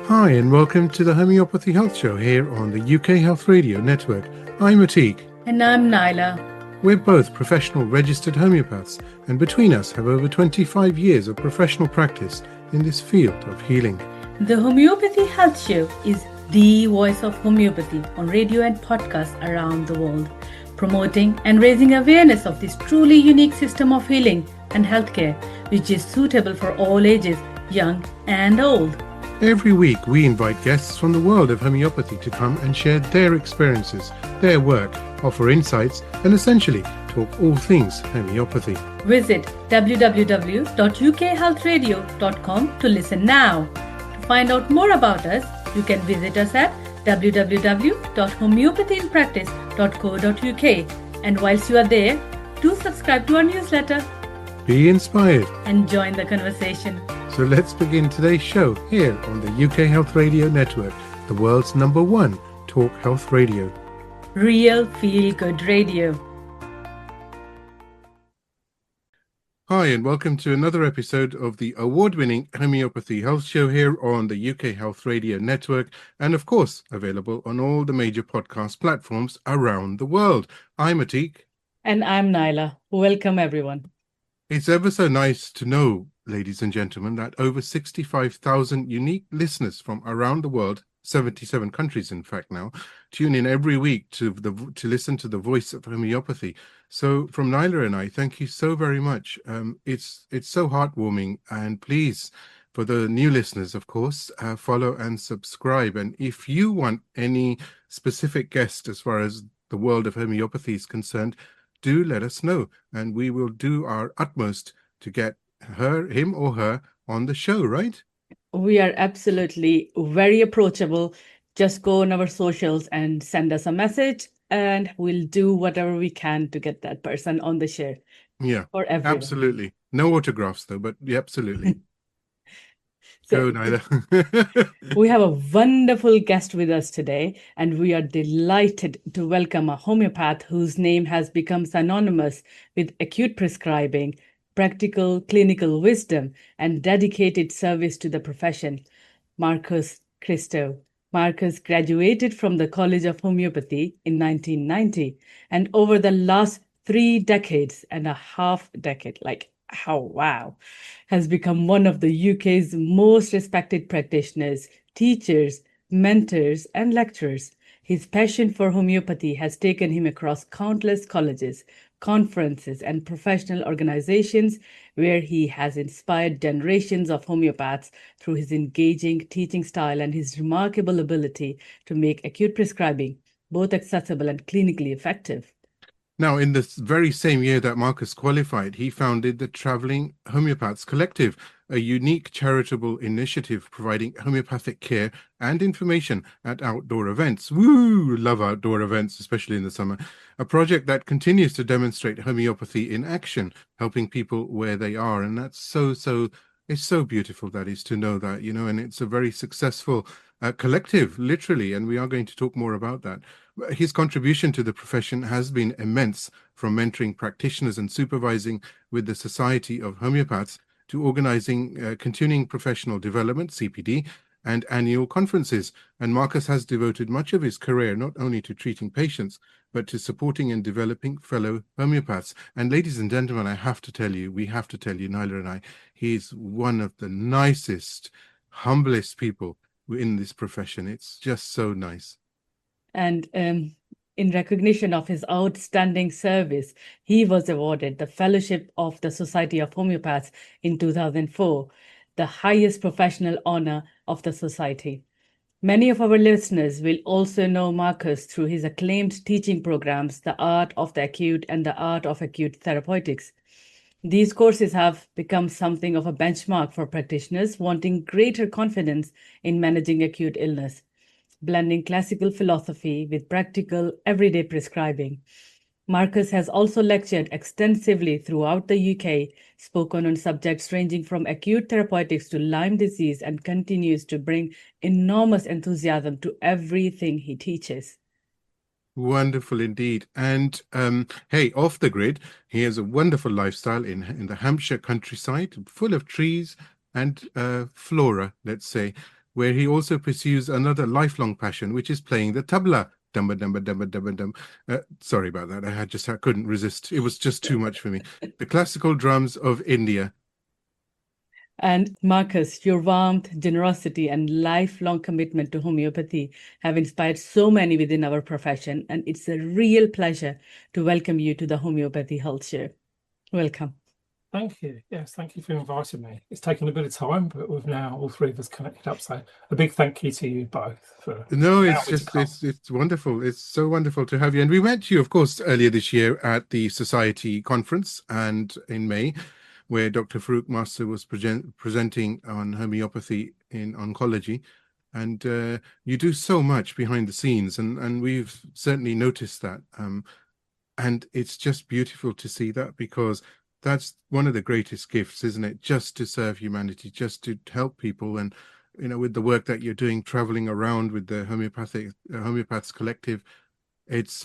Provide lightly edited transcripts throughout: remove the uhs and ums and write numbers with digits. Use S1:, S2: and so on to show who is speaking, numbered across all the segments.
S1: Hi, and welcome to the Homeopathy Health Show here on the UK Health Radio Network. I'm Atik.
S2: And I'm Naila.
S1: We're both professional registered homeopaths, and between us have over 25 years of professional practice in this field of healing.
S2: The Homeopathy Health Show is the voice of homeopathy on radio and podcasts around the world, promoting and raising awareness of this truly unique system of healing and healthcare, which is suitable for all ages, young and old.
S1: Every week, we invite guests from the world of homeopathy to come and share their experiences, their work, offer insights, and essentially talk all things homeopathy.
S2: Visit www.ukhealthradio.com to listen now. To find out more about us, you can visit us at www.homeopathyinpractice.co.uk. And whilst you are there, do subscribe to our newsletter.
S1: Be inspired
S2: and join the conversation.
S1: So let's begin today's show here on the UK Health Radio Network, the world's #1 talk health radio.
S2: Real feel-good radio.
S1: Hi, and welcome to another episode of the award-winning Homeopathy Health Show here on the UK Health Radio Network, and of course, available on all the major podcast platforms around the world. I'm Atik.
S2: And I'm Naila. Welcome, everyone.
S1: It's ever so nice to know, ladies and gentlemen, that over 65,000 unique listeners from around the world, 77 countries in fact now, tune in every week to listen to the voice of homeopathy. So from Naila and I, thank you so very much. It's so heartwarming, and please, for the new listeners, of course, follow and subscribe. And if you want any specific guest as far as the world of homeopathy is concerned, do let us know, and we will do our utmost to get him or her on the show, right?
S2: We are absolutely very approachable. Just go on our socials and send us a message, and we'll do whatever we can to get that person on the show.
S1: Yeah,
S2: for everyone.
S1: Absolutely. No autographs though, but yeah, absolutely.
S2: So, we have a wonderful guest with us today, and we are delighted to welcome a homeopath whose name has become synonymous with acute prescribing, practical clinical wisdom, and dedicated service to the profession, Marcus Christo. Marcus graduated from the College of Homeopathy in 1990, and over the last 3 decades and a half has become one of the UK's most respected practitioners, teachers, mentors, and lecturers. His passion for homeopathy has taken him across countless colleges, conferences, and professional organizations where he has inspired generations of homeopaths through his engaging teaching style and his remarkable ability to make acute prescribing both accessible and clinically effective.
S1: Now, in this very same year that Marcus qualified, he founded the Traveling Homeopaths Collective, a unique charitable initiative providing homeopathic care and information at outdoor events. Woo! Love outdoor events, especially in the summer. A project that continues to demonstrate homeopathy in action, helping people where they are. And that's it's so beautiful, that is, to know that, and it's a very successful collective, literally, and we are going to talk more about that. His contribution to the profession has been immense, from mentoring practitioners and supervising with the Society of Homeopaths to organizing continuing professional development, CPD, and annual conferences. And Marcus has devoted much of his career not only to treating patients, but to supporting and developing fellow homeopaths. And ladies and gentlemen, we have to tell you, Naila and I, he's one of the nicest, humblest people in this profession. It's just so nice.
S2: And in recognition of his outstanding service, he was awarded the Fellowship of the Society of Homeopaths in 2004, the highest professional honor of the society. Many of our listeners will also know Marcus through his acclaimed teaching programs, The Art of the Acute and The Art of Acute Therapeutics. These courses have become something of a benchmark for practitioners wanting greater confidence in managing acute illness, blending classical philosophy with practical, everyday prescribing. Marcus has also lectured extensively throughout the UK, spoken on subjects ranging from acute therapeutics to Lyme disease, and continues to bring enormous enthusiasm to everything he teaches.
S1: Wonderful indeed. And hey, off the grid, he has a wonderful lifestyle in the Hampshire countryside, full of trees and flora, let's say. where he also pursues another lifelong passion, which is playing the tabla. Dumba, dumba, dumba, dumba, dum. Sorry about that. I couldn't resist. It was just too much for me. The classical drums of India.
S2: And Marcus, your warmth, generosity, and lifelong commitment to homeopathy have inspired so many within our profession, and it's a real pleasure to welcome you to the Homeopathy Health Show. Welcome.
S3: Thank you. Yes, thank you for inviting me. It's taken a bit of time, but we've now all three of us connected up. So a big thank you to you both for.
S1: No, it's wonderful. It's so wonderful to have you. And we met you, of course, earlier this year at the Society conference, and in May, where Dr. Farooq Master was presenting on homeopathy in oncology. And you do so much behind the scenes, and we've certainly noticed that. And it's just beautiful to see that, because that's one of the greatest gifts, isn't it? Just to serve humanity, just to help people. And, you know, with the work that you're doing, traveling around with the Homeopaths Collective, it's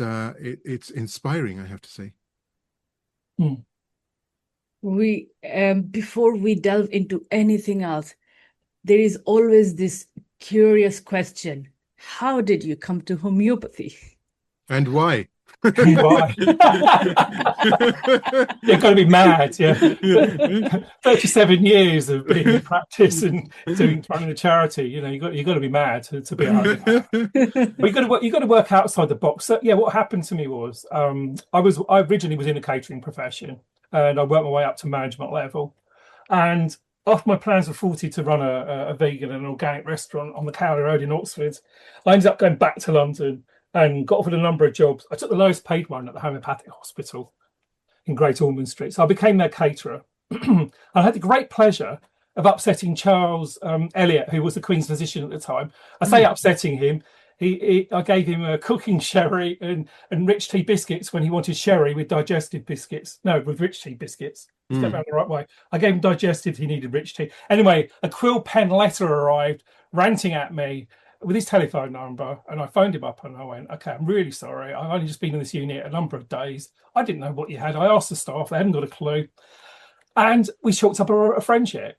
S1: inspiring, I have to say.
S2: We before we delve into anything else, there is always this curious question: how did you come to homeopathy?
S1: And why?
S3: Why? You're going to be mad, yeah. 37 years of being in practice and running a charity. You know, you got to be mad to be out of that. But you got to work outside the box. So, yeah, what happened to me was I originally was in a catering profession, and I worked my way up to management level. And after my plans were 40 to run a vegan and an organic restaurant on the Cowley Road in Oxford, I ended up going back to London and got offered a number of jobs. I took the lowest paid one at the Homeopathic Hospital in Great Ormond Street. So I became their caterer. I had the great pleasure of upsetting Charles Elliott, who was the Queen's physician at the time. I say upsetting him. I gave him a cooking sherry and rich tea biscuits when he wanted sherry with digestive biscuits. No, with rich tea biscuits. Step around the right way. I gave him digestive, he needed rich tea. Anyway, a quill pen letter arrived ranting at me with his telephone number, and I phoned him up and I went, okay, I'm really sorry. I've only just been in this unit a number of days. I didn't know what you had. I asked the staff, they hadn't got a clue. And we chalked up a friendship.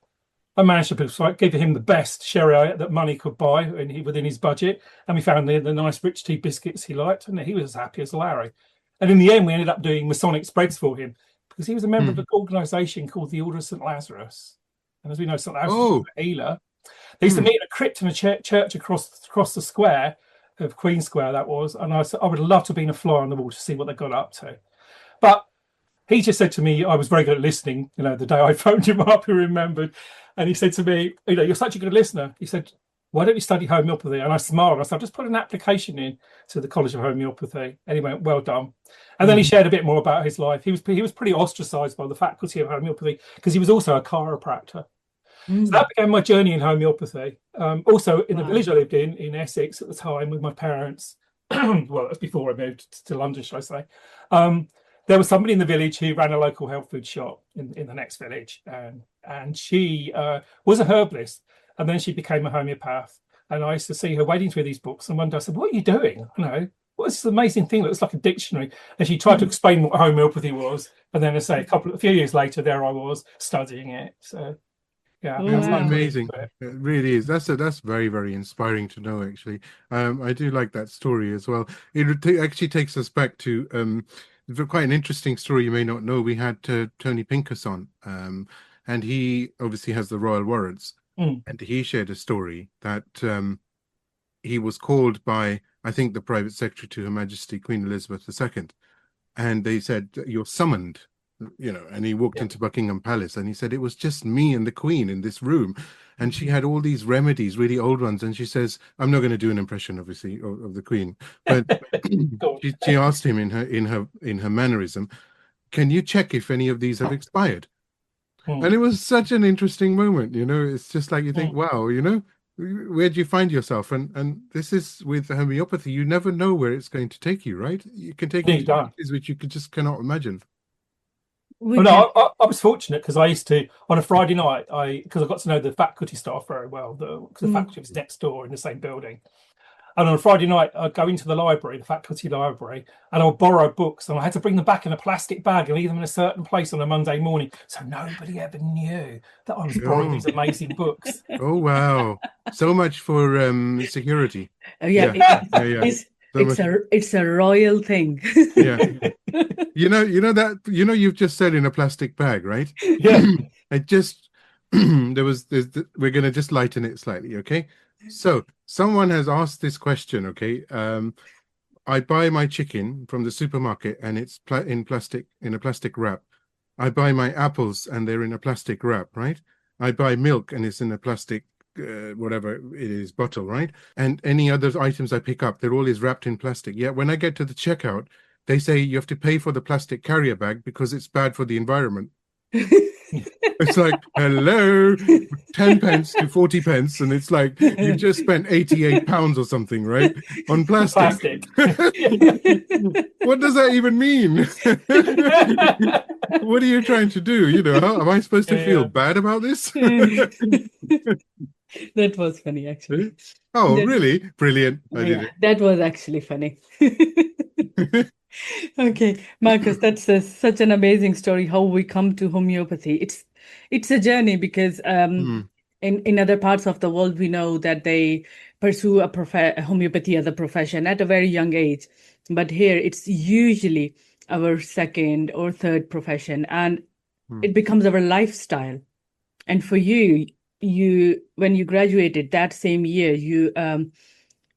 S3: I managed to give him the best sherry that money could buy within his budget. And we found the nice rich tea biscuits he liked, and he was as happy as Larry. And in the end, we ended up doing Masonic spreads for him because he was a member of an organisation called the Order of St. Lazarus. And as we know, St. Lazarus is a healer. They used to meet in a crypt in a church across the square of Queen Square, that was. And I said, I would love to be in a fly on the wall to see what they got up to. But he just said to me, I was very good at listening, you know, the day I phoned him up, he remembered. And he said to me, you know, you're such a good listener. He said, why don't you study homeopathy? And I smiled. I said, I've just put an application in to the College of Homeopathy. And he went, well done. And then he shared a bit more about his life. He was pretty ostracised by the faculty of homeopathy because he was also a chiropractor. So that began my journey in homeopathy. Also, in the village I lived in Essex at the time with my parents, well, that was before I moved to London, should I say. There was somebody in the village who ran a local health food shop in the next village. And she was a herbalist, and then she became a homeopath. And I used to see her wading through these books. And one day I said, what are you doing? You know, what's this amazing thing that looks like a dictionary? And she tried to explain what homeopathy was. And then I say a few years later, there I was studying it. So yeah,
S1: it's amazing. It really is. That's very, very inspiring to know, actually. I do like that story as well. It actually takes us back to quite an interesting story you may not know. We had Tony Pincus on, and he obviously has the royal warrants, and he shared a story that he was called by, I think, the private secretary to Her Majesty Queen Elizabeth II, and they said, you're summoned. You know, and he walked into Buckingham Palace and he said, it was just me and the Queen in this room. And she had all these remedies, really old ones. And she says, I'm not going to do an impression, obviously, of the Queen. But she asked him in her mannerism, can you check if any of these have expired? And it was such an interesting moment, you know. It's just like you think, wow, you know, where do you find yourself? And this is with homeopathy, you never know where it's going to take you, right? You can take you to places which you just cannot imagine.
S3: I was fortunate because I used to, on a Friday night, because I got to know the faculty staff very well, because the faculty was next door in the same building. And on a Friday night, I'd go into the library, the faculty library, and I would borrow books, and I had to bring them back in a plastic bag and leave them in a certain place on a Monday morning. So nobody ever knew that I was borrowing these amazing books.
S1: Oh, wow. So much for security.
S2: Yeah,
S1: Yeah.
S2: It's a royal thing.
S1: Yeah. You've just said in a plastic bag, right?
S3: Yeah.
S1: I just we're gonna just lighten it slightly, okay? So someone has asked this question, okay? I buy my chicken from the supermarket and it's in a plastic wrap. I buy my apples and they're in a plastic wrap, right? I buy milk and it's in a plastic whatever it is, bottle, right? And any other items I pick up, they're always wrapped in plastic. Yet when I get to the checkout, they say you have to pay for the plastic carrier bag because it's bad for the environment. It's like, hello, 10 pence to 40 pence, and it's like you just spent 88 pounds or something, right, on plastic. What does that even mean? What are you trying to do? Am I supposed to feel bad about this?
S2: That was funny, actually.
S1: Oh, really? Brilliant. I did it.
S2: That was actually funny. Okay, Marcus, that's such an amazing story, how we come to homeopathy. It's a journey because in other parts of the world, we know that they pursue homeopathy as a profession at a very young age. But here, it's usually our second or third profession, and it becomes our lifestyle. And for you, when you graduated that same year,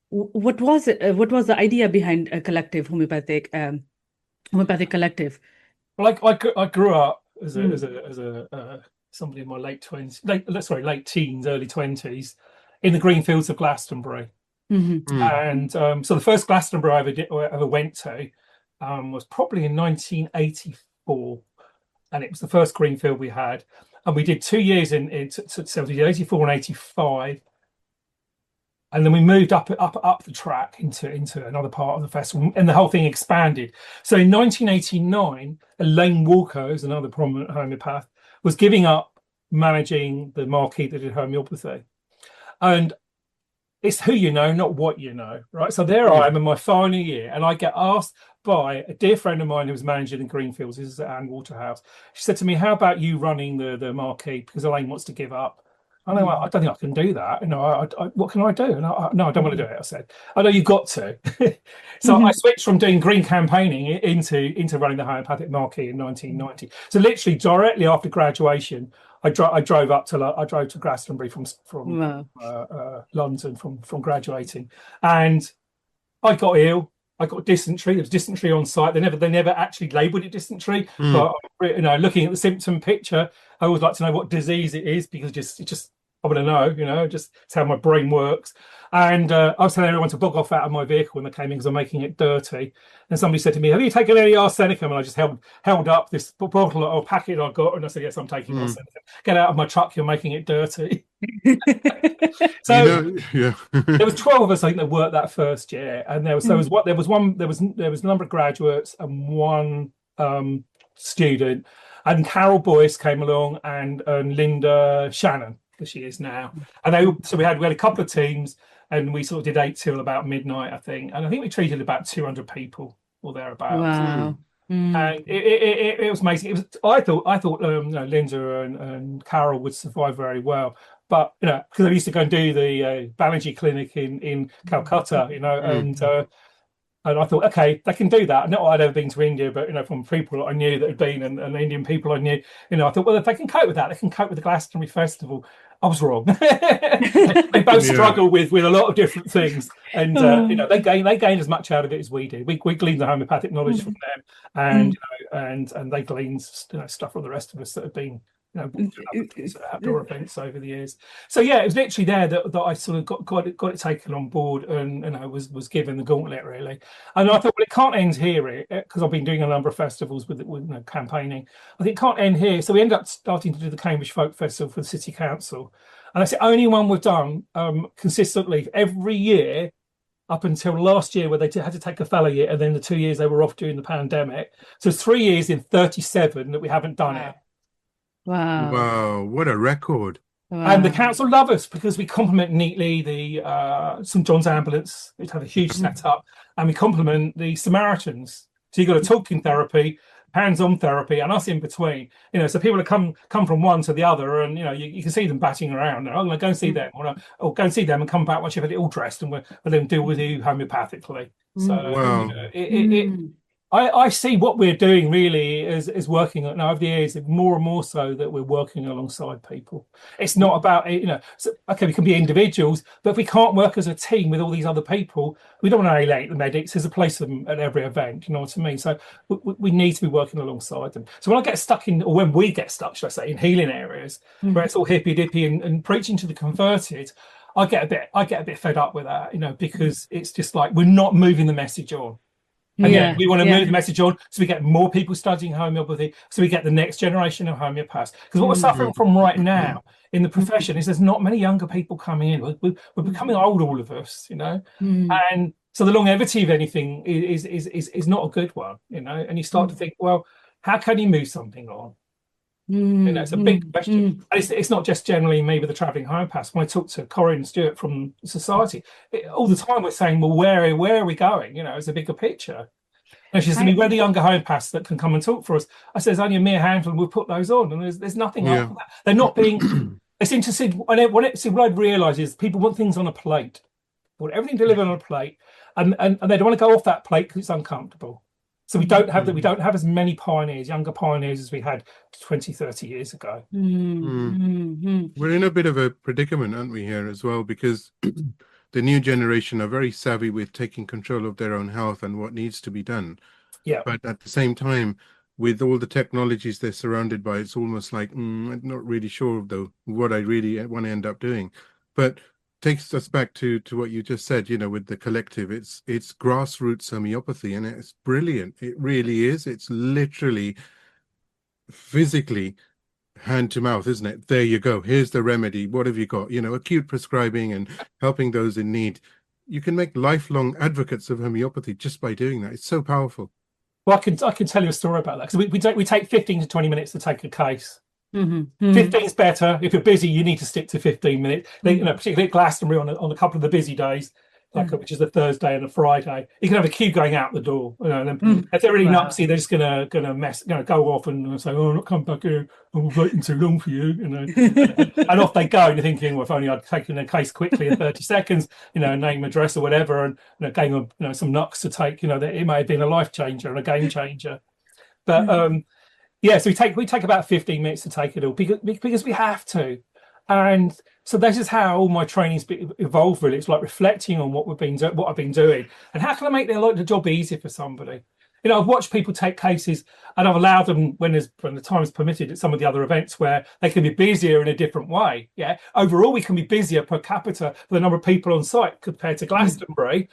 S2: what was it? What was the idea behind a collective homeopathic collective?
S3: Well, I grew up as a somebody in my late teens, early 20s, in the green fields of Glastonbury. And so the first Glastonbury I ever went to was probably in 1984, and it was the first green field we had. And we did 2 years so we did 84 and 85. And then we moved up the track into another part of the festival, and the whole thing expanded. So in 1989, Elaine Walker, who's another prominent homeopath, was giving up managing the marquee that did homeopathy. And it's who you know, not what you know, right? So there I am in my final year, and I get asked by a dear friend of mine who was managing in Greenfields. This is at Anne Waterhouse. She said to me, "How about you running the marquee, because Elaine wants to give up?" I know, I don't think I can do that. What can I do? And no, I don't want to do it. I said, "I know you've got to." So I switched from doing green campaigning into running the homeopathic marquee in 1990. So literally directly after graduation, I drove to Glastonbury from London from graduating, and I got ill. I got dysentery. There was dysentery on site. They never actually labelled it dysentery. But looking at the symptom picture, I always like to know what disease it is, because it just I want to know. Just it's how my brain works. And I was telling everyone to bog off out of my vehicle when they came in, because I'm making it dirty. And somebody said to me, "Have you taken any arsenicum?" And I just held up this bottle or packet I got, and I said, "Yes, I'm taking arsenicum." "Get out of my truck! You're making it dirty." So there was 12 of us, I think, that worked that first year, and there was a number of graduates and one student, and Carol Boyce came along, and Linda Shannon, as she is now, and we had a couple of teams, and we sort of did 8 till about midnight, I think, and I think we treated about 200 people or thereabouts.
S2: Wow.
S3: And it was amazing. I thought Linda and Carol would survive very well, but because I used to go and do the Banerjee clinic in Calcutta, and I thought, okay, they can do that. Not that I'd ever been to India, but from people that I knew that had been, and Indian people I knew, I thought, well, if they can cope with that, they can cope with the Glastonbury Festival. I was wrong. They both struggle with a lot of different things, and they gain as much out of it as we do. We gleaned the homeopathic knowledge from them, and they gleaned stuff from the rest of us that have been outdoor events over the years. So it was literally there that I sort of got it taken on board, and was given the gauntlet, really. And I thought, well, it can't end here, because I've been doing a number of festivals with campaigning. I think it can't end here. So we ended up starting to do the Cambridge Folk Festival for the City Council, and that's the only one we've done consistently every year up until last year, where they had to take a fallow year, and then the 2 years they were off during the pandemic. So it's 3 years in 37 that we haven't done it.
S2: Wow.
S1: Wow, what a record.
S3: And the
S2: Wow.
S3: council love us because we complement neatly the St John's Ambulance, which have a huge setup, and we complement the Samaritans. So you've got a talking therapy, hands-on therapy, and us in between. So people that come from one to the other, and you can see them batting around. I'm going to go and see them, or go and see them and come back once you've had it all dressed, and we'll then deal with you homeopathically. So
S1: Wow.
S3: I see what we're doing really is working now over the years, more and more so that we're working alongside people. It's not about okay, we can be individuals, but if we can't work as a team with all these other people, we don't want to alienate the medics. There's a place for them at every event, you know what I mean? So we need to be working alongside them. So when I get stuck or when we get stuck, should I say, in healing areas where it's all hippy dippy and preaching to the converted, I get a bit fed up with that, because it's just like we're not moving the message on. And we want to move the message on so we get more people studying homeopathy, so we get the next generation of homeopaths. Because what we're suffering from right now in the profession is there's not many younger people coming in. We're becoming old, all of us, and so the longevity of anything is not a good one, and you start to think, well, how can you move something on? It's a big question. And it's not just generally me with the travelling homeopaths. When I talk to Corinne and Stuart from society, all the time we're saying, well, where are we going? It's a bigger picture. And she says to me, where are the younger homeopaths that can come and talk for us? I said, there's only a mere handful, and we'll put those on. And there's nothing after that. They're not being, it's interesting. What I've realised is people want things on a plate. They want everything delivered on a plate. And they don't want to go off that plate because it's uncomfortable. So we don't have as many younger pioneers as we had 20, 30 years ago.
S1: We're in a bit of a predicament, aren't we, here as well, because the new generation are very savvy with taking control of their own health and what needs to be done.
S3: Yeah.
S1: But at the same time, with all the technologies they're surrounded by, it's almost like, I'm not really sure, though, what I really want to end up doing. But takes us back to what you just said, with the collective. It's grassroots homeopathy, and it's brilliant. It really is. It's literally physically hand to mouth, isn't it? There you go. Here's the remedy. What have you got? Acute prescribing and helping those in need. You can make lifelong advocates of homeopathy just by doing that. It's so powerful.
S3: Well, I can tell you a story about that, because we take 15 to 20 minutes to take a case. 15 is better. If you're busy, you need to stick to 15 minutes. Particularly at Glastonbury on a couple of the busy days, which is a Thursday and a Friday, you can have a queue going out the door. And then if they're really nutsy, they're just gonna go off and say, "Oh, I'm not coming back here. I'm waiting too long for you." And off they go. And you're thinking, well, if only I'd taken a case quickly in 30 seconds, name, address, or whatever, and gave them some knocks to take. That it may have been a life changer and a game changer. But so we take about 15 minutes to take it all because we have to. And so this is how all my training's evolved, really. It's like reflecting on what I've been doing, and how can I make the job easier for somebody. I've watched people take cases, and I've allowed them when the time is permitted at some of the other events where they can be busier in a different way. Yeah, overall we can be busier per capita for the number of people on site compared to Glastonbury.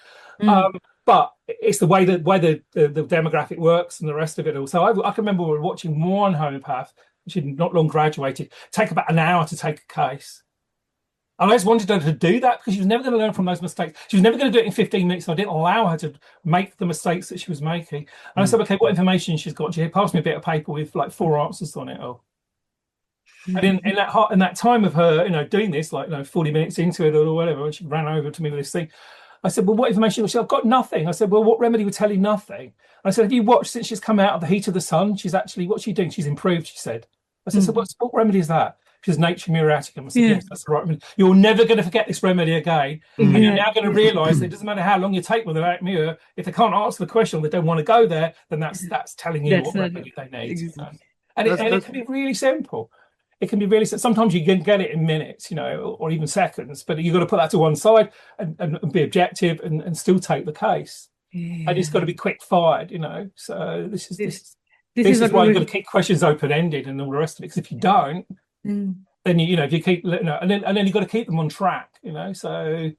S3: But it's the way that the demographic works and the rest of it all. So I can remember we were watching one homeopath, which had not long graduated, take about an hour to take a case. And I just wanted her to do that because she was never going to learn from those mistakes. She was never going to do it in 15 minutes. So I didn't allow her to make the mistakes that she was making. And I said, okay, what information she's got? She passed me a bit of paper with like 4 answers on it all. And in that time of her, doing this, 40 minutes into it or whatever, and she ran over to me with this thing. I said, well, what information? She said, I've got nothing. I said, well, what remedy would tell you nothing? I said, have you watched since she's come out of the heat of the sun? What's she doing? She's improved, she said. I said, so what remedy is that? She says, nature muriaticum. I said, yes, that's the right remedy. You're never going to forget this remedy again. And you're now going to realise that it doesn't matter how long you take with an mirror. If they can't answer the question or they don't want to go there, then that's telling you what remedy they need. And it can be really simple. It can be really, sometimes you can get it in minutes, or even seconds, but you've got to put that to one side and be objective and still take the case. And it's got to be quick fired, So this is why you've got to keep questions open ended and all the rest of it. Because if you don't, then if you keep, and then you've got to keep them on track, So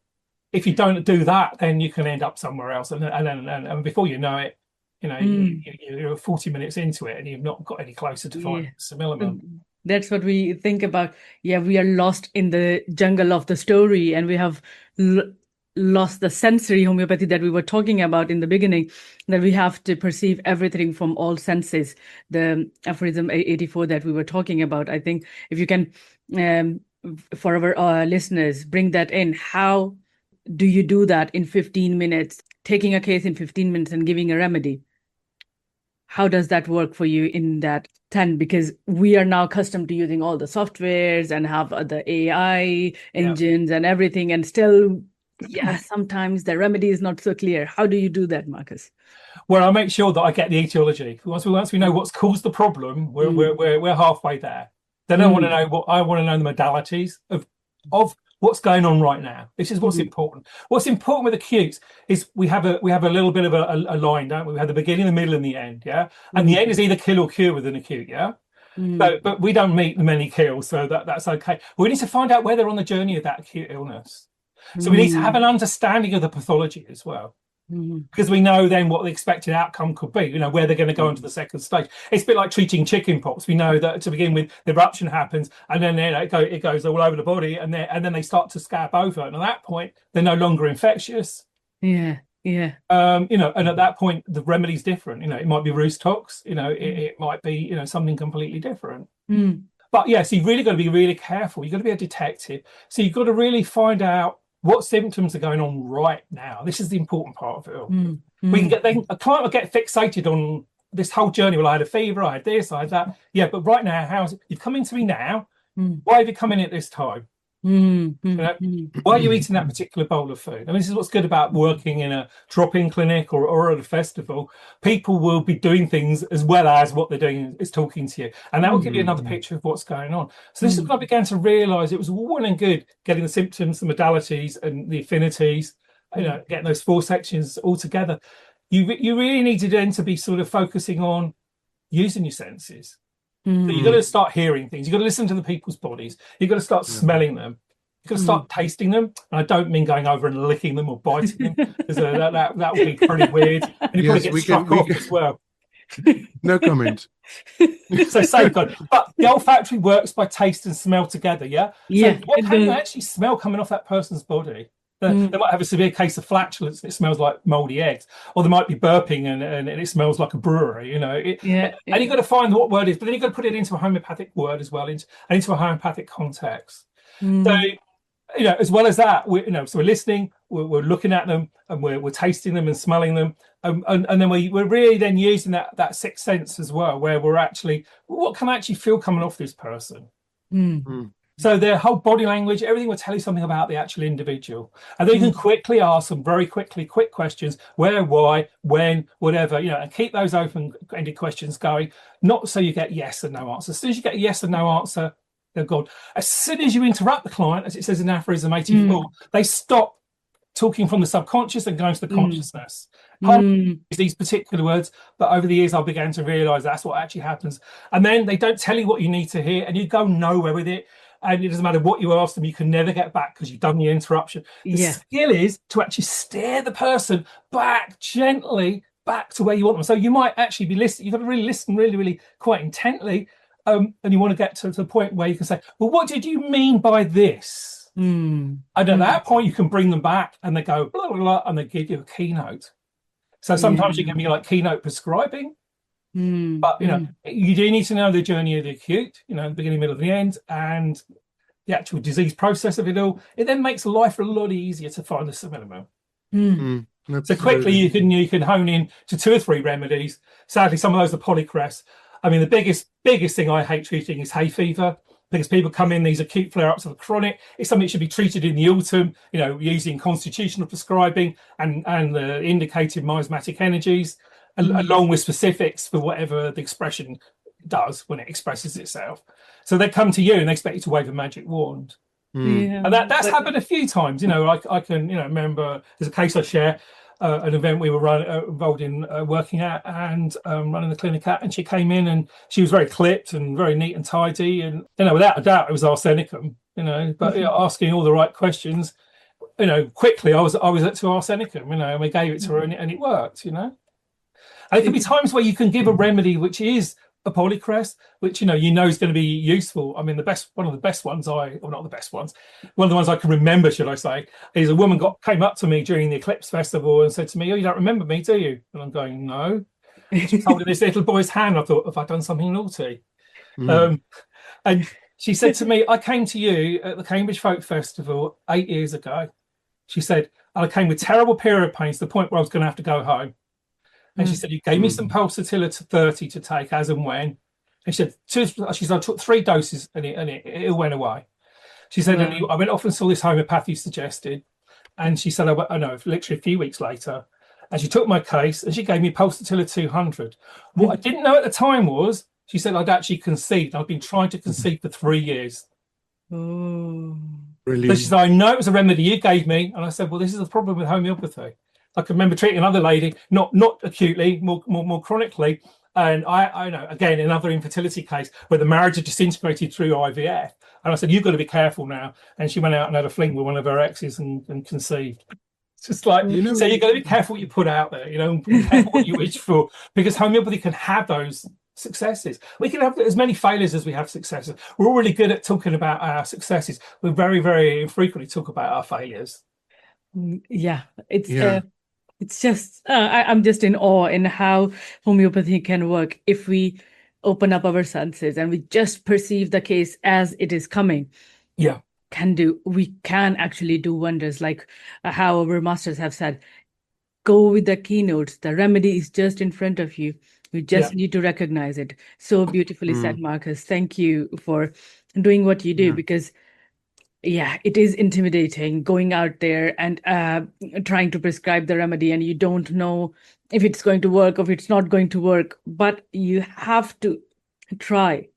S3: if you don't do that, then you can end up somewhere else, and before you know it, you're 40 minutes into it and you've not got any closer to finding Simillimum.
S2: That's what we think about. Yeah, we are lost in the jungle of the story, and we have lost the sensory homeopathy that we were talking about in the beginning, that we have to perceive everything from all senses. The aphorism 84 that we were talking about, I think if you can for our listeners, bring that in. How do you do that in 15 minutes, taking a case in 15 minutes and giving a remedy? How does that work for you in that 10? Because we are now accustomed to using all the softwares and have the AI engines and everything, and still, sometimes the remedy is not so clear. How do you do that, Marcus?
S3: Well, I make sure that I get the etiology. Once we know what's caused the problem, we're halfway there. Then I want to know the modalities of what's going on right now. This is what's important. What's important with acutes is we have a little bit of a line, don't we? We have the beginning, the middle, and the end, and the end is either kill or cure with an acute, but we don't meet the many kills, so that's okay. We need to find out where they're on the journey of that acute illness. So we need to have an understanding of the pathology as well. Because we know then what the expected outcome could be, where they're going to go into the second stage. It's a bit like treating chicken pox. We know that to begin with, the eruption happens, and then it goes all over the body, and then they start to scab over. And at that point, they're no longer infectious. And at that point, the remedy's different. It might be roost tox. It might be something completely different. But so you've really got to be really careful. You've got to be a detective. So you've got to really find out what symptoms are going on right now. This is the important part of it all. A client will get fixated on this whole journey. Well, I had a fever, I had this, I had that. Yeah, but right now, how's it? You've come into me now. Why have you come in at this time? Why are you eating that particular bowl of food? I mean, this is what's good about working in a drop-in clinic or at a festival. People will be doing things as well as what they're doing is talking to you, and that will give you another picture of what's going on. So this is when I began to realise it was well and good getting the symptoms, the modalities, and the affinities. Getting those 4 sections all together. You really needed then to be sort of focusing on using your senses. So you've got to start hearing things. You've got to listen to the people's bodies. You've got to start smelling them. You've got to start tasting them. And I don't mean going over and licking them or biting them, because that would be pretty weird. And you probably get struck off as well.
S1: No comment.
S3: So safeguard. But the olfactory works by taste and smell together, So what can you actually smell coming off that person's body? They might have a severe case of flatulence and it smells like mouldy eggs, or they might be burping and it smells like a brewery, And you've got to find what word is, but then you've got to put it into a homeopathic word as well, into a homeopathic context. So, as well as that, so we're listening, we're looking at them, and we're tasting them and smelling them, and then we're really then using that sixth sense as well, where we're actually, what can I actually feel coming off this person? So their whole body language, everything will tell you something about the actual individual. And then you can quickly ask them quick questions, where, why, when, whatever, and keep those open-ended questions going, not so you get yes and no answer. As soon as you get a yes and no answer, they're gone. As soon as you interrupt the client, as it says in Aphorism 84, they stop talking from the subconscious and going to the consciousness. These particular words, but over the years I began to realise that's what actually happens. And then they don't tell you what you need to hear, and you go nowhere with it. And it doesn't matter what you ask them, you can never get back because you've done the interruption. The skill is to actually steer the person gently back to where you want them. So you might actually be listening. You've got to really listen really quite intently. And you want to get to the point where you can say, well, what did you mean by this? And at that point, you can bring them back and they go, blah, blah, blah, and they give you a keynote. So sometimes you can be like keynote prescribing. But you do need to know the journey of the acute, the beginning, middle, and the end, and the actual disease process of it all. It then makes life a lot easier to find the minimum. So quickly you can hone in to 2 or 3 remedies. Sadly, some of those are polycress. I mean, the biggest thing I hate treating is hay fever, because people come in these acute flare-ups of chronic. It's something that should be treated in the autumn, using constitutional prescribing and the indicated miasmatic energies, along with specifics for whatever the expression does when it expresses itself. So they come to you and they expect you to wave a magic wand. And that's happened a few times. I can remember there's a case I share, an event we were involved in working at and running the clinic at, and she came in and she was very clipped and very neat and tidy, and without a doubt it was arsenicum, but asking all the right questions, quickly I was to arsenicum, and we gave it to her and it worked, And it can be times where you can give a remedy which is a polycress, which is going to be useful. I mean, one of the best ones one of the ones I can remember, should I say, is a woman came up to me during the Eclipse Festival and said to me, "Oh, you don't remember me, do you?" And I'm going, "No." She's holding this little boy's hand. I thought, have I done something naughty? And She said to me, I came to you at the Cambridge Folk Festival 8 years ago. She said, I came with terrible period pains to the point where I was going to have to go home. And she said, you gave me some pulsatilla to 30 to take as and when. And she said, I took 3 doses and it went away. She said, and I went off and saw this homeopathy suggested. And she said, I know, literally a few weeks later. And she took my case and she gave me pulsatilla 200. What I didn't know at the time was, she said, I'd actually conceived. I'd been trying to conceive for 3 years.
S2: Oh,
S3: So she said, I know it was a remedy you gave me. And I said, well, this is the problem with homeopathy. I can remember treating another lady, not acutely, more chronically. And I know, again, another infertility case where the marriage had disintegrated through IVF. And I said, you've got to be careful now. And she went out and had a fling with one of her exes and conceived. It's just like, so you've got to be careful what you put out there, and be careful what you wish for, because homeopathy can have those successes. We can have as many failures as we have successes. We're all really good at talking about our successes. We very, very infrequently talk about our failures.
S2: Yeah, it's just I'm just in awe in how homeopathy can work if we open up our senses and we just perceive the case as it is coming.
S3: Yeah,
S2: we can actually do wonders, like how our masters have said. Go with the keynotes. The remedy is just in front of you. You just need to recognize it. So beautifully said, Marcus. Thank you for doing what you do, because it is intimidating going out there and trying to prescribe the remedy, and you don't know if it's going to work or if it's not going to work, but you have to try.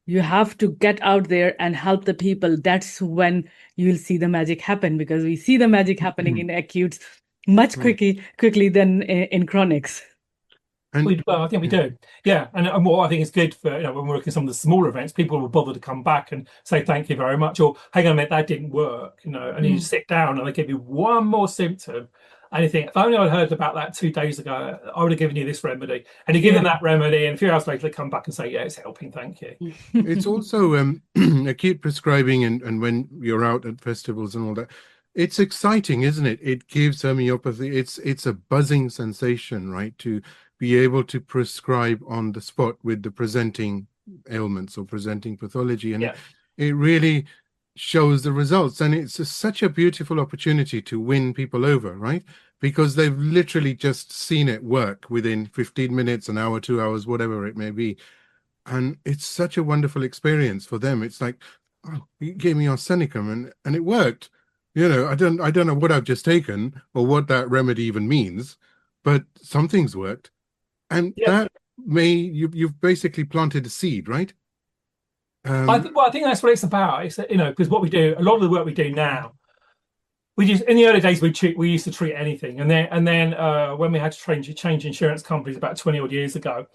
S2: You have to get out there and help the people. That's when you'll see the magic happen, because we see the magic happening in acutes much quickly than in chronics.
S3: Well, I think we do. Yeah. And what I think is good for, when we're working some of the smaller events, people will bother to come back and say, thank you very much. Or, hang on a minute, that didn't work, and you sit down and they give you one more symptom. And you think, if only I'd heard about that 2 days ago, I would have given you this remedy. And you give them that remedy, and a few hours later, they come back and say, yeah, it's helping. Thank you.
S1: It's also acute prescribing, and when you're out at festivals and all that, it's exciting, isn't it? It gives homeopathy, it's a buzzing sensation, right? To be able to prescribe on the spot with the presenting ailments or presenting pathology. And it really shows the results. And it's such a beautiful opportunity to win people over, right? Because they've literally just seen it work within 15 minutes, an hour, 2 hours, whatever it may be. And it's such a wonderful experience for them. It's like, oh, you gave me arsenicum and it worked. I don't know what I've just taken or what that remedy even means, but something's worked. And that you've basically planted a seed, right?
S3: I think that's what it's about. It's because what we do, a lot of the work we do now, we just, in the early days we used to treat anything, and then when we had to change insurance companies about 20 odd years ago,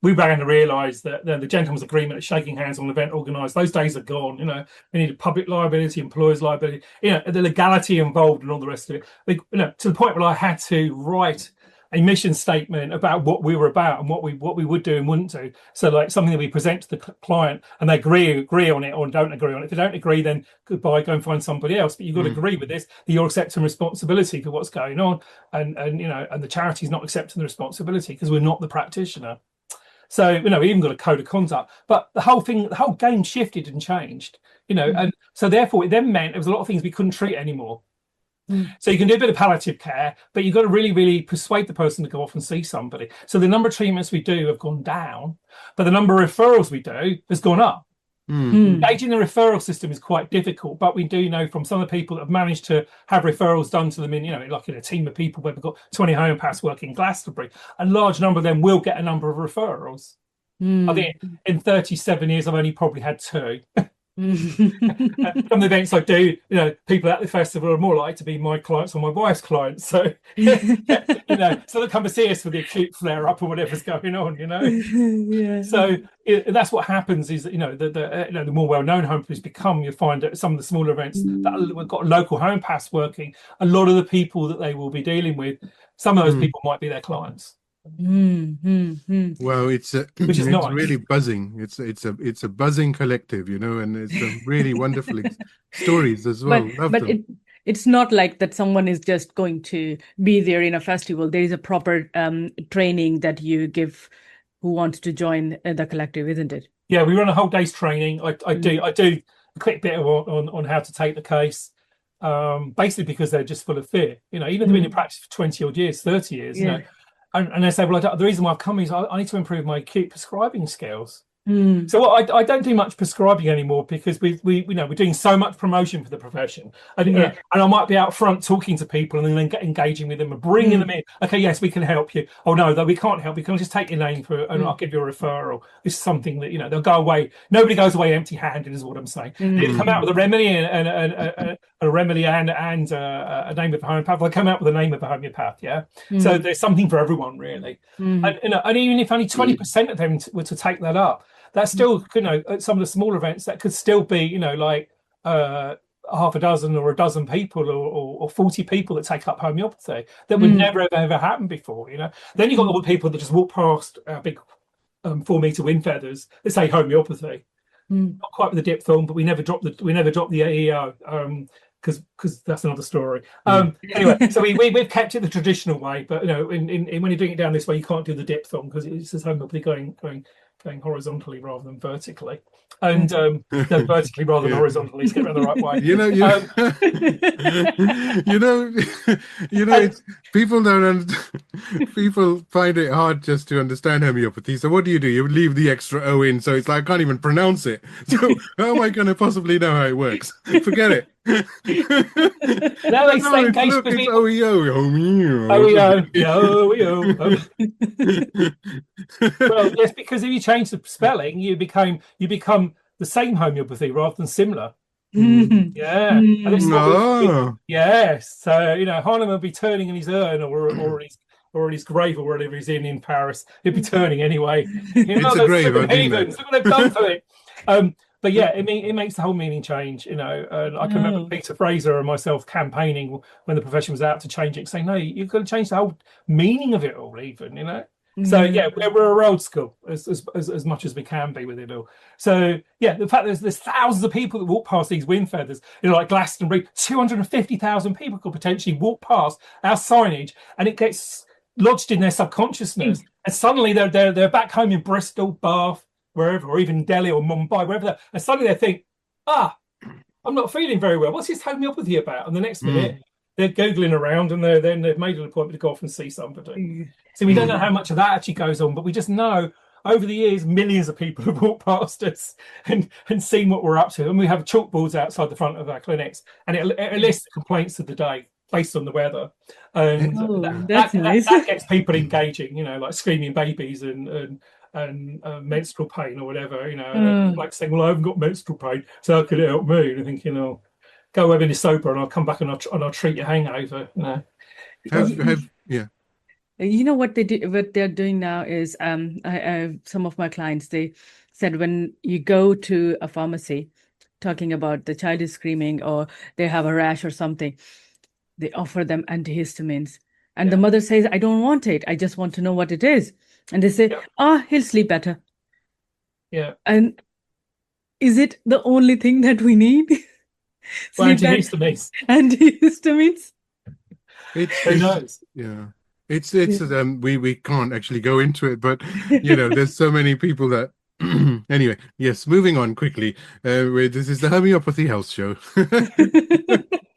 S3: we began to realise that the gentleman's agreement of shaking hands on an event organised, those days are gone. We needed public liability, employers' liability, the legality involved and all the rest of it. To the point where I had to write a mission statement about what we were about and what we would do and wouldn't do. So, like, something that we present to the client and they agree on it or don't agree on it. If they don't agree, then goodbye, go and find somebody else. But you've got to agree with this, that you're accepting responsibility for what's going on, and the charity's not accepting the responsibility because we're not the practitioner. So, we even got a code of conduct. But the whole game shifted and changed, and so therefore it then meant there was a lot of things we couldn't treat anymore. So you can do a bit of palliative care, but you've got to really, really persuade the person to go off and see somebody. So the number of treatments we do have gone down, but the number of referrals we do has gone up. Engaging the referral system is quite difficult, but we do know from some of the people that have managed to have referrals done to them in a team of people where we've got 20 homeopaths working in Glastonbury, a large number of them will get a number of referrals. I think in 37 years, I've only probably had 2. Some of the events I do, people at the festival are more likely to be my clients or my wife's clients. So, so they come to see us for the acute flare up or whatever's going on, So that's what happens is that, the more well-known homeopaths become, you find at some of the smaller events that we've got local homeopaths working, a lot of the people that they will be dealing with, some of those people might be their clients.
S1: Well, it's
S3: which is nice.
S1: Really buzzing. It's a buzzing collective, and it's a really wonderful stories as well.
S2: But it's not like that someone is just going to be there in a festival. There is a proper training that you give who wants to join the collective, isn't it?
S3: Yeah, we run a whole day's training. I do a quick bit on how to take the case, basically because they're just full of fear. You know, even they've been in practice for 20 odd years, 30 years. You know, and they say, well, the reason why I've come is I need to improve my acute prescribing skills. So I don't do much prescribing anymore because we you know, we're doing so much promotion for the profession, and I might be out front talking to people and then engaging with them and bringing them in. Okay, yes, we can help you. Oh no, though we can't help you. Can I just take your name and I'll give you a referral? This is something that, you know, they'll go away. Nobody goes away empty-handed, is what I'm saying. They come out with a remedy and a remedy and a name of a homeopath. They come out with a name of a homeopath. Yeah. So there's something for everyone, really. And, you know, and even if only 20% of them were to take that up, that's still, you know, at some of the small events, that could still be, you know, like half a dozen or a dozen people or 40 people that take up homeopathy. That would never ever happen before, you know. Then you've got all the people that just walk past our big 4-meter wind feathers that say homeopathy. Not quite with the diphthong, but we never drop the EO. Because that's another story. Anyway, so we've kept it the traditional way, but, you know, when you're doing it down this way, you can't do the diphthong because it's just homeopathy going horizontally rather than vertically, and no, vertically rather than horizontally, to get around the right way.
S1: It's, people find it hard just to understand homeopathy. So what do? You leave the extra O in, so it's like I can't even pronounce it. So how am I going to possibly know how it works? Forget it.
S3: Now they say in case
S1: it's OEO.
S3: Well, yes, because if you change the spelling, you become the same homeopathy rather than similar. Yeah. And this is yes. So, you know, Harlem will be turning in his urn or his grave or wherever he's in Paris. He'll be turning anyway. You know,
S1: it's a grave, I think.
S3: Look what they've done to it. But yeah, it makes the whole meaning change, you know. And I can remember Peter Fraser and myself campaigning when the profession was out to change it, saying, no, you've got to change the whole meaning of it all, even, you know. So yeah, we're old school as much as we can be with it all. So yeah, the fact there's thousands of people that walk past these wind feathers, you know, like Glastonbury, 250,000 people could potentially walk past our signage, and it gets lodged in their subconsciousness, and suddenly they're back home in Bristol, Bath, wherever, or even Delhi or Mumbai, wherever, and suddenly they think, I'm not feeling very well. What's this homeopathy about? And the next minute, they're Googling around and they've made an appointment to go off and see somebody. So we don't know how much of that actually goes on, but we just know over the years, millions of people have walked past us and seen what we're up to. And we have chalkboards outside the front of our clinics, and it lists the complaints of the day based on the weather. And that gets people engaging, you know, like screaming babies and menstrual pain or whatever, you know, like saying, well, I haven't got menstrual pain, so how could it help me? And I think, you know, go away when you're sober and I'll come back and I'll treat your hangover, you know.
S2: You know what they're doing now is some of my clients, they said when you go to a pharmacy talking about the child is screaming or they have a rash or something, they offer them antihistamines, and the mother says, I don't want it, I just want to know what it is. And they say, he'll sleep better. Yeah. And is it the only thing that we need?
S3: Well, antihistamines.
S2: Antihistamines.
S1: Who knows? Yeah. It's we can't actually go into it, but you know, there's so many people that anyway, yes, moving on quickly. This is the Homeopathy Health Show.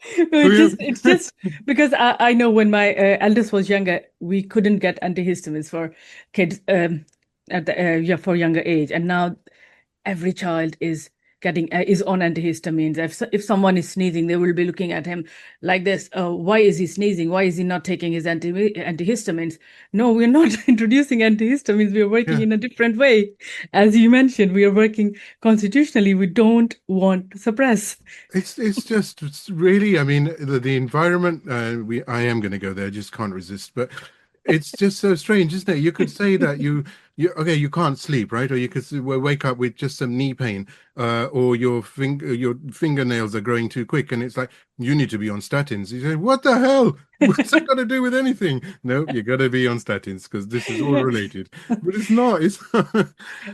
S2: It's just because I know when my eldest was younger, we couldn't get antihistamines for kids for younger age, and now every child is on antihistamines. If someone is sneezing, they will be looking at him like this. Why is he sneezing? Why is he not taking his antihistamines? No, we're not introducing antihistamines. We're working in a different way. As you mentioned, we are working constitutionally. We don't want to suppress.
S1: It's really, I mean, the environment, I am going to go there, just can't resist, but it's just so strange, isn't it? You could say that you can't sleep, right? Or you could wake up with just some knee pain, or your fingernails are growing too quick, and it's like, you need to be on statins. You say, what the hell? What's that got to do with anything? No, you got to be on statins because this is all related. But it's not. It's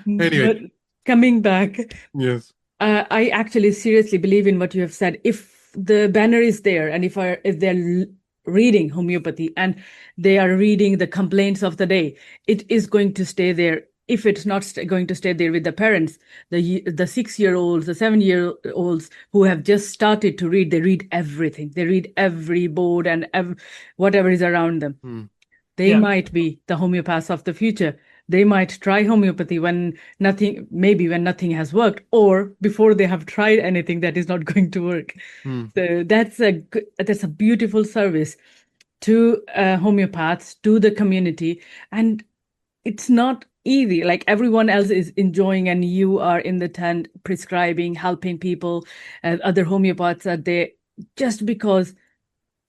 S1: anyway.
S2: But coming back,
S1: yes,
S2: I actually seriously believe in what you have said. If the banner is there, and if they're reading homeopathy and they are reading the complaints of the day, it is going to stay there if it's not going to stay there with the parents, the 6-year-olds, the 7-year-olds who have just started to read, they read everything. They read every board and whatever is around them. They might be the homeopaths of the future. They might try homeopathy when nothing has worked, or before they have tried anything that is not going to work. So that's a beautiful service to homeopaths, to the community, and it's not easy. Like everyone else is enjoying, and you are in the tent prescribing, helping people, and other homeopaths are there just because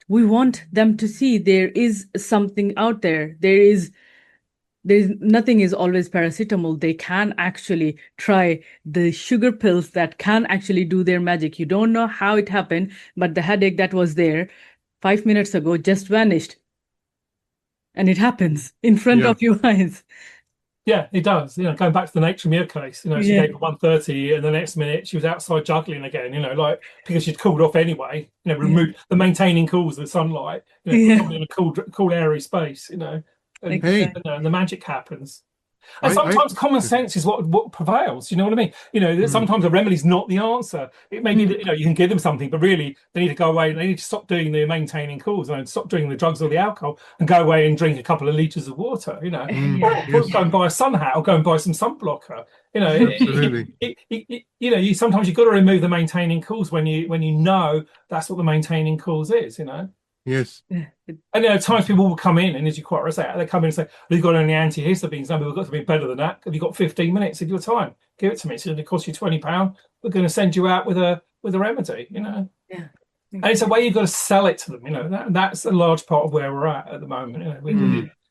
S2: we want them to see there is something out there. There's nothing is always paracetamol. They can actually try the sugar pills that can actually do their magic. You don't know how it happened, but the headache that was there 5 minutes ago just vanished. And it happens in front of your eyes.
S3: Yeah, it does. Going back to the Nature Mere case, she gave her 130 and the next minute she was outside juggling again, like because she'd cooled off anyway, removed the maintaining cools of the sunlight, put somebody in a cool airy space, and the magic happens. And sometimes common sense is what prevails. You know what I mean? Sometimes a remedy's not the answer. It may be that you can give them something, but really they need to go away and they need to stop doing the maintaining cools and stop doing the drugs or the alcohol and go away and drink a couple of litres of water. Or go and buy a sun hat or go and buy some sun blocker. Sometimes you've got to remove the maintaining cools when you know that's what the maintaining cools is.
S1: Yes.
S3: And at times people will come in, and as you quite right say, they come in and say, "Have you got any antihistamines?" No, we've got something better than that. Have you got 15 minutes of your time? Give it to me. It's going to cost you £20. We're going to send you out with a remedy. Yeah. And it's a way you've got to sell it to them. That's a large part of where we're at the moment.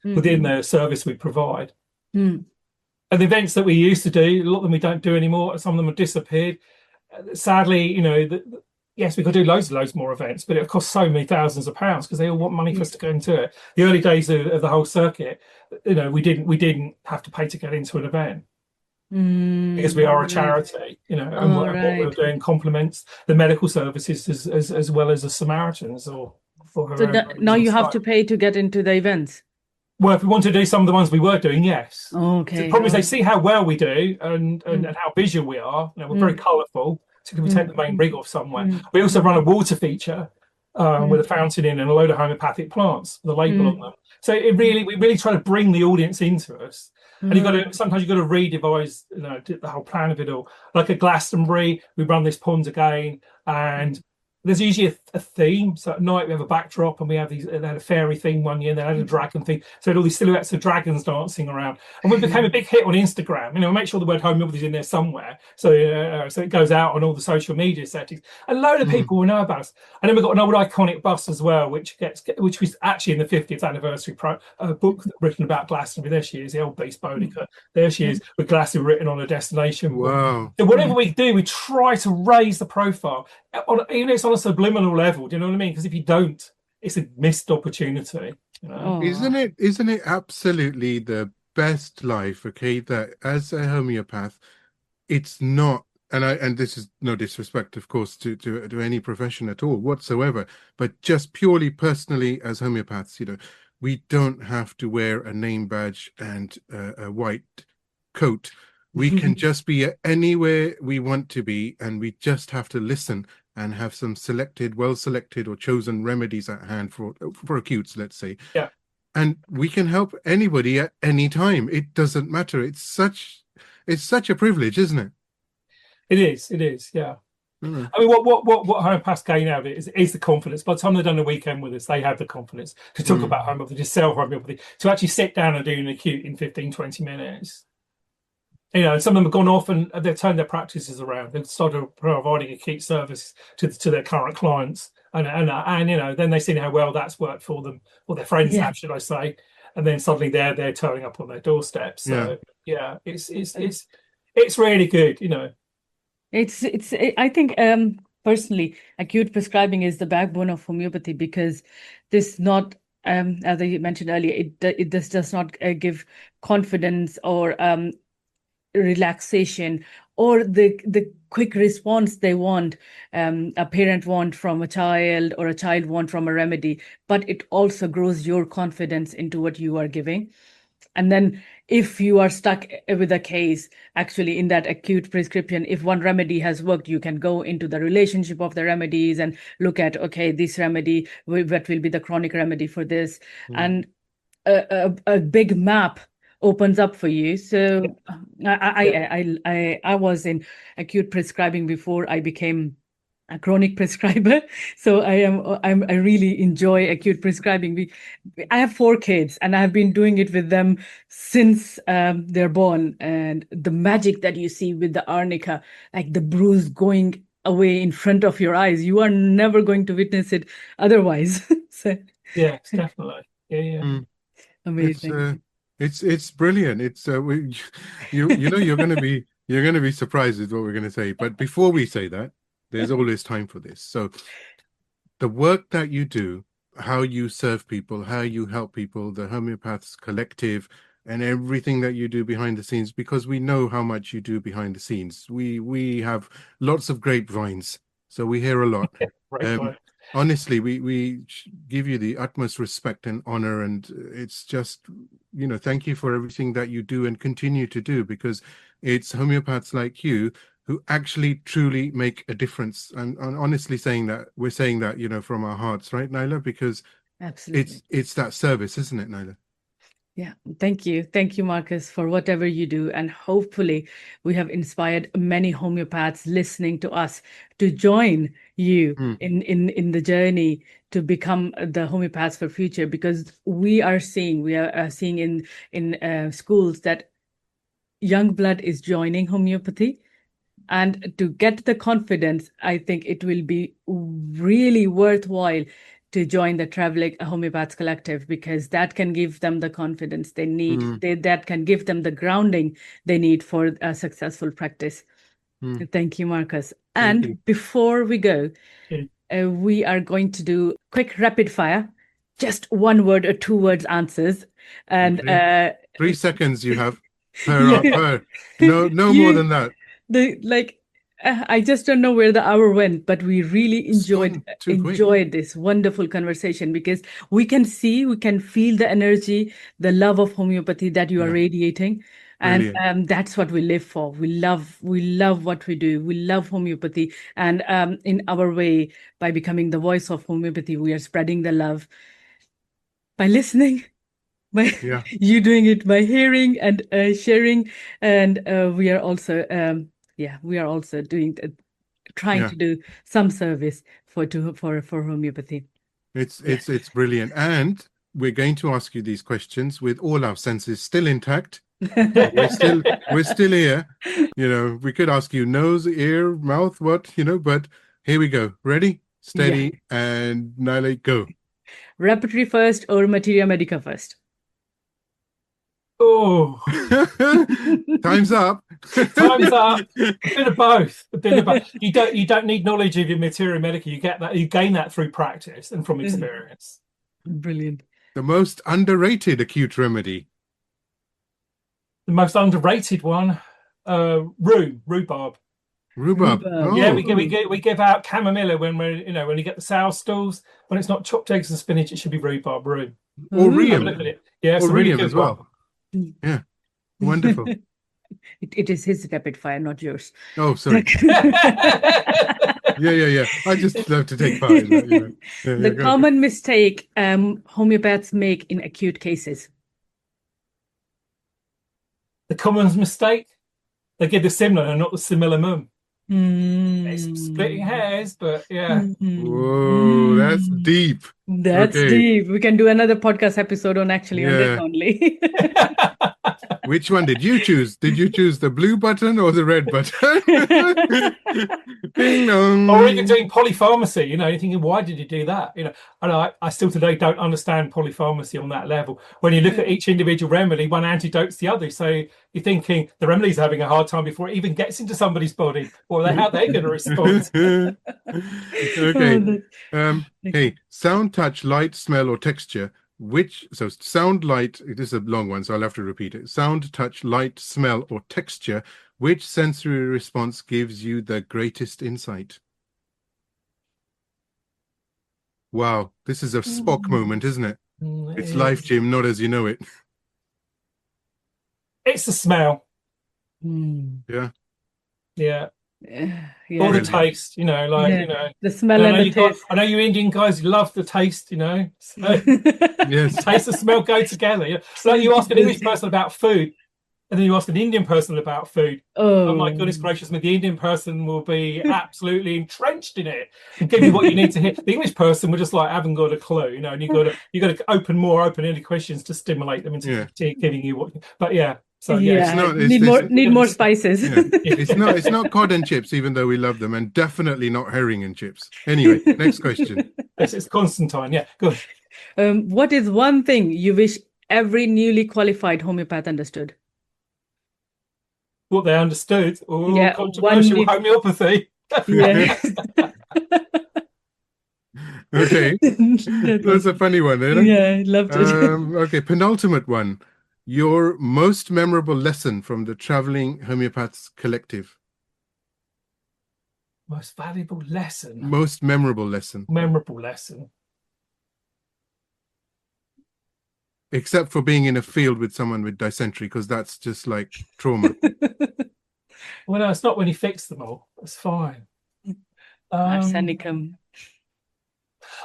S3: Within the service we provide. And the events that we used to do, a lot of them we don't do anymore. Some of them have disappeared. Sadly, yes, we could do loads more events, but it costs so many thousands of pounds because they all want money for us to go into it. The early days of the whole circuit, we didn't have to pay to get into an event because we are a charity, and what we're doing complements the medical services as well as the Samaritans or for.
S2: So now you have to pay to get into the events.
S3: Well, if we want to do some of the ones we were doing, yes.
S2: Okay.
S3: So the problem is they see how well we do and how visual we are. We're very colourful. So can we take the main rig off somewhere? We also run a water feature with a fountain in and a load of homeopathic plants with a label on them. So we really try to bring the audience into us. And sometimes you've got to redevise the whole plan of it all. Like at Glastonbury, we run this pond again, and there's usually a theme. So at night we have a backdrop, and we have they had a fairy theme one year, they had a dragon theme. So all these silhouettes of dragons dancing around. And we became a big hit on Instagram. We make sure the word homeopathy is in there somewhere. So it goes out on all the social media settings. A load of people will know about us. And then we've got an old iconic bus as well, which was actually in the 50th anniversary book written about Glastonbury. There she is, the old beast Bonica. There she is, with Glastonbury written on a destination.
S1: Wow.
S3: So whatever we do, we try to raise the profile. Even if it's on a subliminal level, do you know what I mean? Because if you don't, it's a missed opportunity.
S1: Isn't it absolutely the best life? Okay, that as a homeopath, it's not, and this is no disrespect, of course, to any profession at all whatsoever, but just purely personally as homeopaths, we don't have to wear a name badge and a white coat. We can just be anywhere we want to be, and we just have to listen and have some well-selected or chosen remedies at hand for acutes, let's say.
S3: Yeah. And
S1: we can help anybody at any time. It doesn't matter. It's such a privilege, isn't it?
S3: It is, yeah. I mean, what homeopaths gain out of it is the confidence. By the time they've done a weekend with us, they have the confidence to talk about homeopathy, to sell homeopathy, to actually sit down and do an acute in 15, 20 minutes. Some of them have gone off and they've turned their practices around. They've started providing acute service to their current clients, and then they've seen how well that's worked for them, or their friends have, should I say? And then suddenly they're turning up on their doorstep. So it's really good,
S2: I think personally, acute prescribing is the backbone of homeopathy, because this not as I mentioned earlier, it does not give confidence or relaxation or the quick response they want, a parent want from a child or a child want from a remedy, but it also grows your confidence into what you are giving. And then if you are stuck with a case, actually in that acute prescription, if one remedy has worked, you can go into the relationship of the remedies and look at, okay, this remedy, what will be the chronic remedy for this? And a big map opens up for you. So I was in acute prescribing before I became a chronic prescriber. So I really enjoy acute prescribing. I have 4 kids and I've been doing it with them since they're born. And the magic that you see with the arnica, like the bruise going away in front of your eyes, you are never going to witness it otherwise. So
S3: yes, definitely. Yeah.
S2: amazing.
S1: It's brilliant. It's you know you're going to be surprised with what we're going to say. But before we say that, there's always time for this. So the work that you do, how you serve people, how you help people, the Homeopaths Collective, and everything that you do behind the scenes, because we know how much you do behind the scenes. We have lots of grapevines, so we hear a lot. Honestly, we give you the utmost respect and honor, and it's just, thank you for everything that you do and continue to do, because it's homeopaths like you who actually truly make a difference. And honestly saying that, we're saying that, from our hearts, right, Naila? Because
S2: absolutely,
S1: it's that service, isn't it, Naila?
S2: Yeah, thank you. Thank you, Marcus, for whatever you do. And hopefully we have inspired many homeopaths listening to us to join you in the journey to become the homeopaths for future, because we are seeing in schools that young blood is joining homeopathy. And to get the confidence, I think it will be really worthwhile to join the Traveling Homeopaths Collective, because that can give them the confidence they need. That can give them the grounding they need for a successful practice. Thank you, Marcus. And before we go, we are going to do quick rapid fire, just 1 word or 2 words answers. And
S1: 3 seconds you have per. No more than that.
S2: I just don't know where the hour went, but we really enjoyed this wonderful conversation, because we can feel the energy, the love of homeopathy that you are radiating. And that's what we live for. We love what we do. We love homeopathy. And in our way, by becoming the voice of homeopathy, we are spreading the love by listening, by you doing it, by hearing and sharing. And we are also doing trying to do some service for homeopathy.
S1: It's brilliant. And we're going to ask you these questions with all our senses still intact. we're still here. We could ask you nose, ear, mouth, what, but here we go. Ready, steady, and Naila, go.
S2: Repertory first or materia medica first?
S3: Oh,
S1: time's up.
S3: Time's up. A bit of both. You don't need knowledge of your materia medica. You gain that through practice and from experience.
S2: Brilliant.
S1: The most underrated acute remedy.
S3: The most underrated one, rhubarb.
S1: Rhubarb. Oh.
S3: Yeah, we give out chamomilla when when you get the sour stools. When it's not chopped eggs and spinach, it should be rhubarb roux.
S1: Or rheum.
S3: Yeah, it's
S1: or
S3: really
S1: rheum
S3: good
S1: as well. Yeah, wonderful.
S2: It is his rapid fire, not yours.
S1: Oh, sorry. Yeah. I just love to take part in that.
S2: The common mistake homeopaths make in acute cases.
S3: The common mistake? They give the similar and not the simillimum. It's splitting hairs, but yeah.
S1: Whoa, that's deep.
S2: That's deep. We can do another podcast episode on this only.
S1: Which one did you choose? Did you choose the blue button or the red button? Ding dong.
S3: Or even doing polypharmacy, you're thinking, why did you do that? And I still today don't understand polypharmacy on that level. When you look at each individual remedy, one antidotes the other. So you're thinking the remedy's having a hard time before it even gets into somebody's body, or how they're going to respond.
S1: Okay. Hey, sound, touch, light, smell, or texture. Sound, light, this is a long one, so I'll have to repeat it. Sound, touch, light, smell, or texture. Which sensory response gives you the greatest insight? Wow, this is a Spock moment, isn't it? It's life, Jim, not as you know it.
S3: It's the smell.
S2: Mm.
S1: Yeah.
S3: Yeah.
S2: Yeah.
S3: Or the
S1: Brilliant.
S3: taste,
S2: The smell and the taste.
S3: I know you Indian guys love the taste, so
S1: Yes.
S3: taste and smell go together. It's like you ask an English person about food, and then you ask an Indian person about food. Oh my goodness gracious me, the Indian person will be absolutely entrenched in it and give you what you need to hear. The English person will just like haven't got a clue, and you got to open-ended questions to stimulate them into giving you what. But yeah. So yeah,
S2: need more spices.
S1: Yeah. It's not cod and chips, even though we love them, and definitely not herring and chips. Anyway, next question.
S3: Yes, it's Constantine. Yeah, good.
S2: What is one thing you wish every newly qualified homeopath understood?
S3: What they understood, or controversial homeopathy.
S2: Yeah.
S1: Okay, that's a funny one, isn't it?
S2: Yeah, I loved it.
S1: Okay, penultimate one. Your most memorable lesson from the Traveling Homeopaths Collective.
S3: Most valuable lesson.
S1: Most memorable lesson.
S3: Memorable lesson.
S1: Except for being in a field with someone with dysentery, because that's just like trauma.
S3: Well, no, it's not when you fix them all. It's fine.
S2: Arsenicum.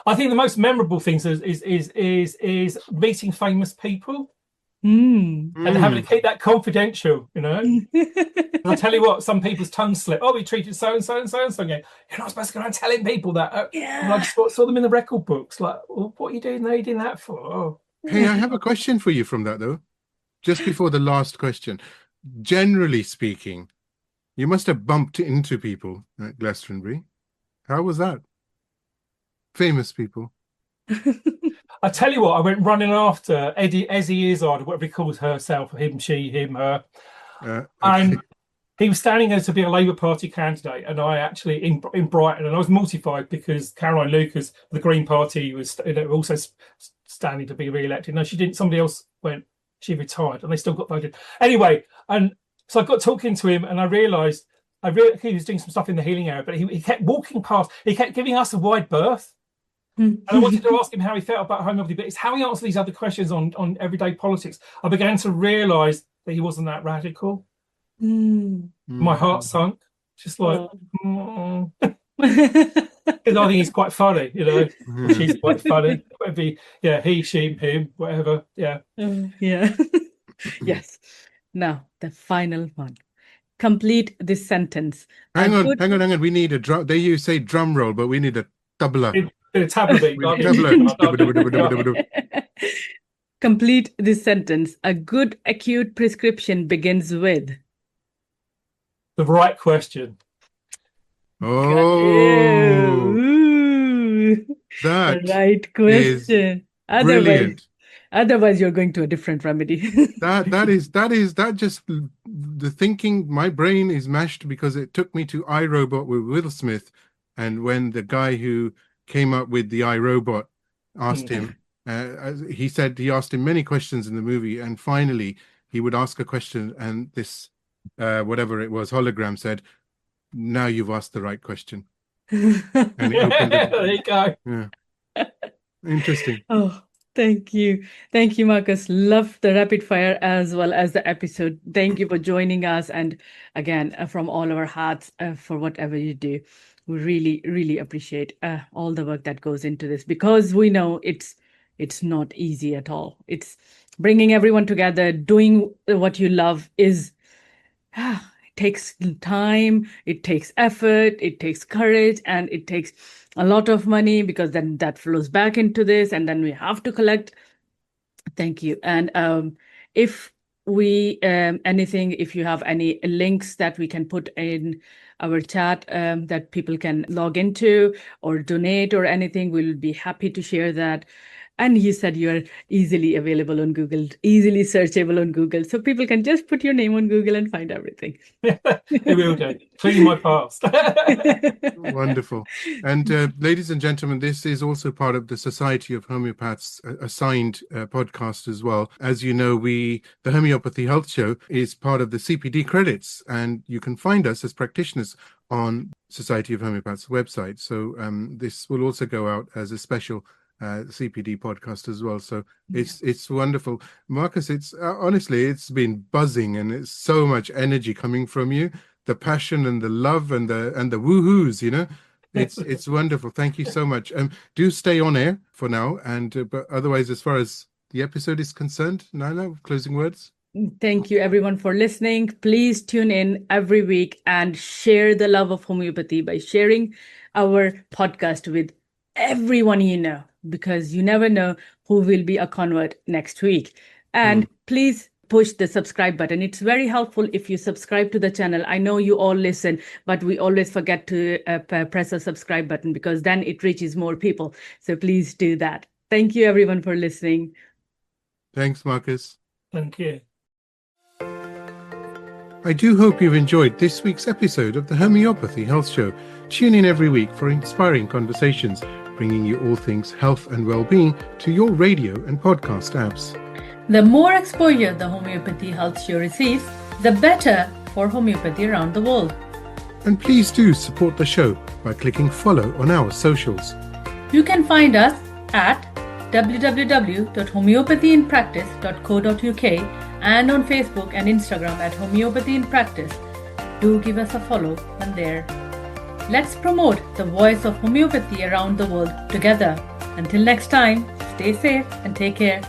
S3: I think the most memorable things is meeting famous people.
S2: And
S3: having to keep that confidential, And I tell you what, some people's tongues slip. Oh, we treated so and so and so and so again. You're not supposed to go around telling people that. I just saw them in the record books. Like, well, what are you doing there? You doing that for? Oh.
S1: Hey, I have a question for you from that though. Just before the last question. Generally speaking, you must have bumped into people at Glastonbury. How was that? Famous people.
S3: I tell you what, I went running after Ezzy Izzard, whatever he calls herself, him, she, him, her. Okay. And he was standing there to be a Labour Party candidate, and I actually in Brighton, and I was mortified because Caroline Lucas, the Green Party, was also standing to be re-elected. No, she didn't. Somebody else went. She retired, and they still got voted. Anyway, and so I got talking to him, and I realised he was doing some stuff in the healing area, but he kept walking past. He kept giving us a wide berth. And I wanted to ask him how he felt about homeopathy, but it's how he answered these other questions on everyday politics. I began to realise that he wasn't that radical. My heart sunk, just like, because I think he's quite funny, She's quite funny. Whatever he, she, him, whatever. Yeah.
S2: Yes. Now the final one. Complete this sentence.
S1: Hang on. We need a drum. They say drum roll, but we need a tabla.
S2: Complete this sentence. A good acute prescription begins with
S3: the right question.
S1: Oh, that
S2: right question.
S1: Brilliant.
S2: Otherwise, you're going to a different remedy.
S1: that just the thinking. My brain is mashed because it took me to iRobot with Will Smith, and when the guy who came up with the iRobot asked him, he said he asked him many questions in the movie, and finally he would ask a question, and this whatever it was hologram said, "Now you've asked the right question." And it opened it.
S3: There you go.
S1: Yeah. Interesting.
S2: Oh, thank you, Marcus. Love the rapid fire as well as the episode. Thank you for joining us, and again from all our hearts for whatever you do. We really, really appreciate all the work that goes into this, because we know it's not easy at all. It's bringing everyone together, doing what you love is, it takes time, it takes effort, it takes courage, and it takes a lot of money, because then that flows back into this, and then we have to collect. Thank you. And if you have any links that we can put in our chat that people can log into or donate or anything, we'll be happy to share that. And you said you're easily available on Google, easily searchable on Google. So people can just put your name on Google and find everything.
S3: They will do. Cleaning my past.
S1: Wonderful. And ladies and gentlemen, this is also part of the Society of Homeopaths assigned podcast as well. As you know, the Homeopathy Health Show is part of the CPD credits, and you can find us as practitioners on Society of Homeopaths website. So this will also go out as a special CPD podcast as well. So it's wonderful, Marcus. It's honestly, it's been buzzing, and it's so much energy coming from you. The passion and the love and the woohoos, it's wonderful. Thank you so much. Do stay on air for now, and but otherwise, as far as the episode is concerned, Naila, closing words.
S2: Thank you, everyone, for listening. Please tune in every week and share the love of homeopathy by sharing our podcast with everyone you know, because you never know who will be a convert next week. And please push the subscribe button. It's very helpful if you subscribe to the channel. I know you all listen, but we always forget to press the subscribe button, because then it reaches more people. So please do that. Thank you, everyone, for listening.
S1: Thanks, Marcus.
S3: Thank you.
S1: I do hope you've enjoyed this week's episode of the Homeopathy Health Show. Tune in every week for inspiring conversations, bringing you all things health and well-being to your radio and podcast apps.
S2: The more exposure the Homeopathy Health Show receives, the better for homeopathy around the world.
S1: And please do support the show by clicking follow on our socials.
S2: You can find us at www.homeopathyinpractice.co.uk and on Facebook and Instagram at Homeopathy in Practice. Do give us a follow on there. Let's promote the voice of homeopathy around the world together. Until next time, stay safe and take care.